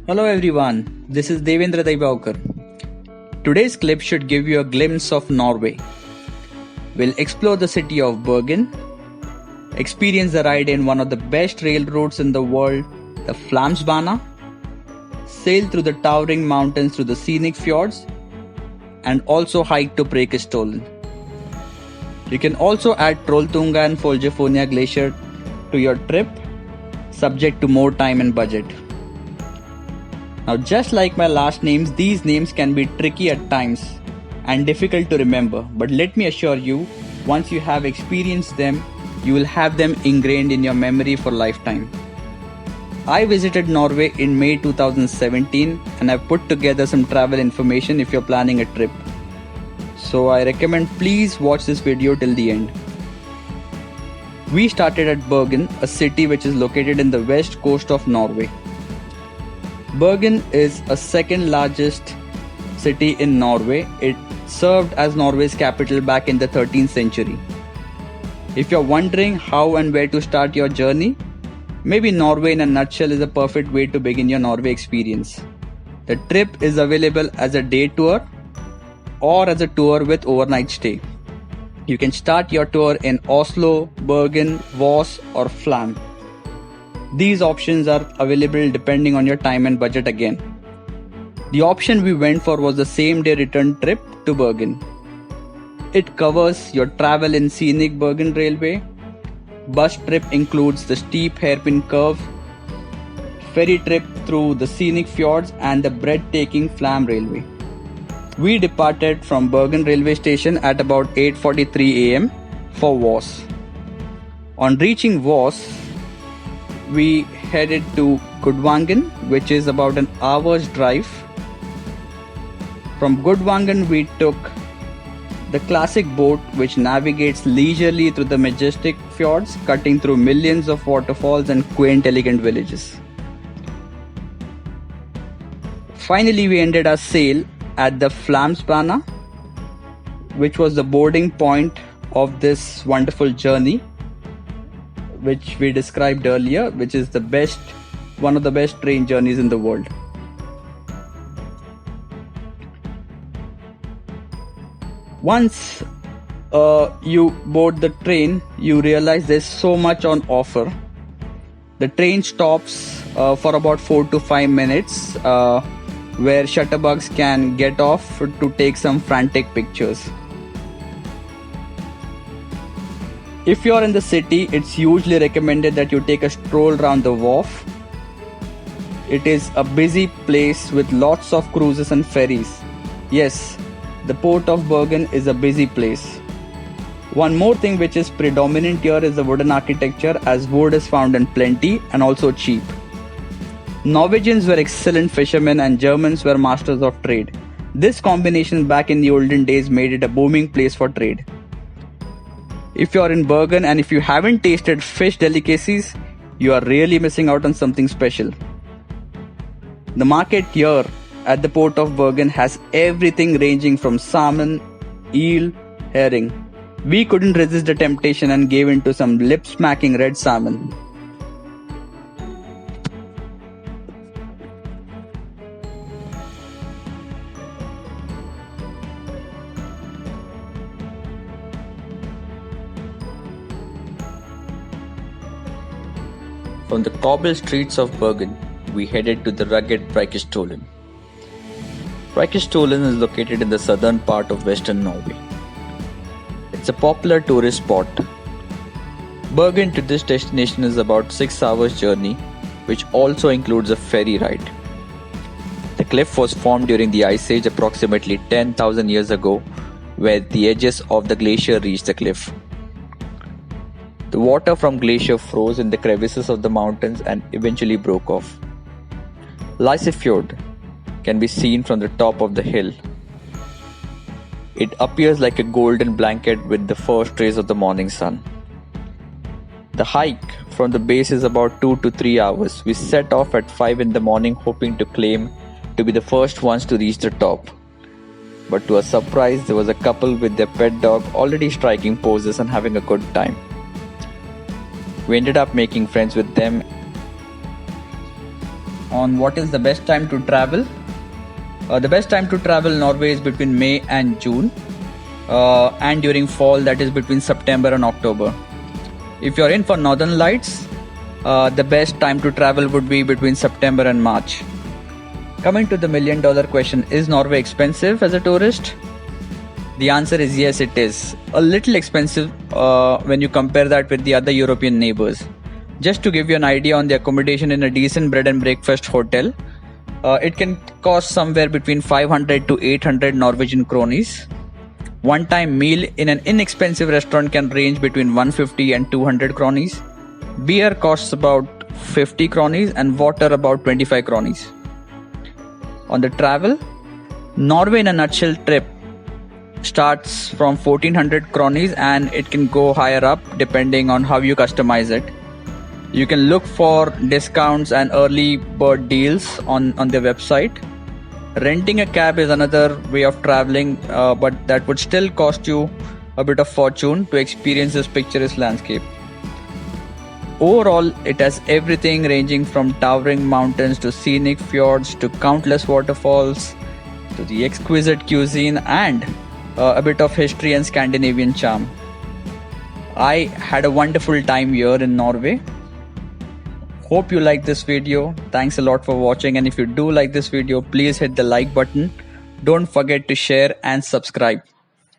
Hello everyone, this is Devendra Daibaukar. Today's clip should give you a glimpse of Norway. We'll explore the city of Bergen, experience the ride in one of the best railroutes in the world, the Flamsbana, sail through the towering mountains through the scenic fjords, and also hike to Preikestolen. You can also add Trolltunga and Folgefogne glacier to your trip, subject to more time and budget. Now, just like my last names, these names can be tricky at times and difficult to remember, but let me assure you, once you have experienced them, you will have them ingrained in your memory for lifetime. I visited Norway in May 2017 and I've put together some travel information if you're planning a trip. So I recommend please watch this video till the end. We started at Bergen, a city which is located in the west coast of Norway. Bergen is a second largest city in Norway. It served as Norway's capital back in the 13th century. If you're wondering how and where to start your journey, maybe Norway in a nutshell is a perfect way to begin your Norway experience. The trip is available as a day tour or as a tour with overnight stay. You can start your tour in Oslo, Bergen, Voss or Flam. These options are available depending on your time and budget again. The option we went for was the same day return trip to Bergen. It covers your travel in scenic Bergen Railway. Bus trip includes the steep hairpin curve, ferry trip through the scenic fjords and the breathtaking Flam Railway. We departed from Bergen railway station at about 8:43 am for Voss. On reaching Voss, we headed to Gudvangen, which is about an hour's drive. From Gudvangen, we took the classic boat which navigates leisurely through the majestic fjords, cutting through millions of waterfalls and quaint, elegant villages. Finally, we ended our sail at the Flamsbana, which was the boarding point of this wonderful journey, which we described earlier, which is one of the best train journeys in the world. Once you board the train, you realize there's so much on offer. The train stops for about 4 to 5 minutes where shutterbugs can get off to take some frantic pictures. If you're in the city, it's usually recommended that you take a stroll around the wharf. It is a busy place with lots of cruises and ferries. Yes, the port of Bergen is a busy place. One more thing which is predominant here is the wooden architecture, as wood is found in plenty and also cheap. Norwegians were excellent fishermen and Germans were masters of trade. This combination back in the olden days made it a booming place for trade. If you're in Bergen and if you haven't tasted fish delicacies, you are really missing out on something special. The market here at the port of Bergen has everything ranging from salmon, eel, herring. We couldn't resist the temptation and gave in to some lip-smacking red salmon. From the cobbled streets of Bergen, we headed to the rugged Preikestolen. Preikestolen is located in the southern part of western Norway. It's a popular tourist spot. Bergen to this destination is about 6 hours journey, which also includes a ferry ride. The cliff was formed during the Ice Age approximately 10,000 years ago, where the edges of the glacier reached the cliff. The water from glacier froze in the crevices of the mountains and eventually broke off. Lysefjord can be seen from the top of the hill. It appears like a golden blanket with the first rays of the morning sun. The hike from the base is about 2 to 3 hours. We set off at 5 in the morning hoping to claim to be the first ones to reach the top. But to our surprise, there was a couple with their pet dog already striking poses and having a good time. We ended up making friends with them on what is the best time to travel. The best time to travel Norway is between May and June, and during fall, that is between September and October. If you're in for Northern Lights, the best time to travel would be between September and March. Coming to the $1 million question, is Norway expensive as a tourist? The answer is yes, it is. A little expensive when you compare that with the other European neighbors. Just to give you an idea on the accommodation in a decent bread and breakfast hotel, it can cost somewhere between 500 to 800 Norwegian kronies. One-time meal in an inexpensive restaurant can range between 150 and 200 kronies. Beer costs about 50 kronies and water about 25 kronies. On the travel, Norway in a nutshell trip starts from 1400 kronies and it can go higher up depending on how you customize it. You can look for discounts and early bird deals on their website. Renting a cab is another way of traveling, but that would still cost you a bit of fortune to experience this picturesque landscape. Overall, it has everything ranging from towering mountains to scenic fjords to countless waterfalls to the exquisite cuisine and a bit of history and Scandinavian charm. I had a wonderful time here in Norway. Hope you like this video. Thanks a lot for watching, and if you do like this video, please hit the like button. Don't forget to share and subscribe.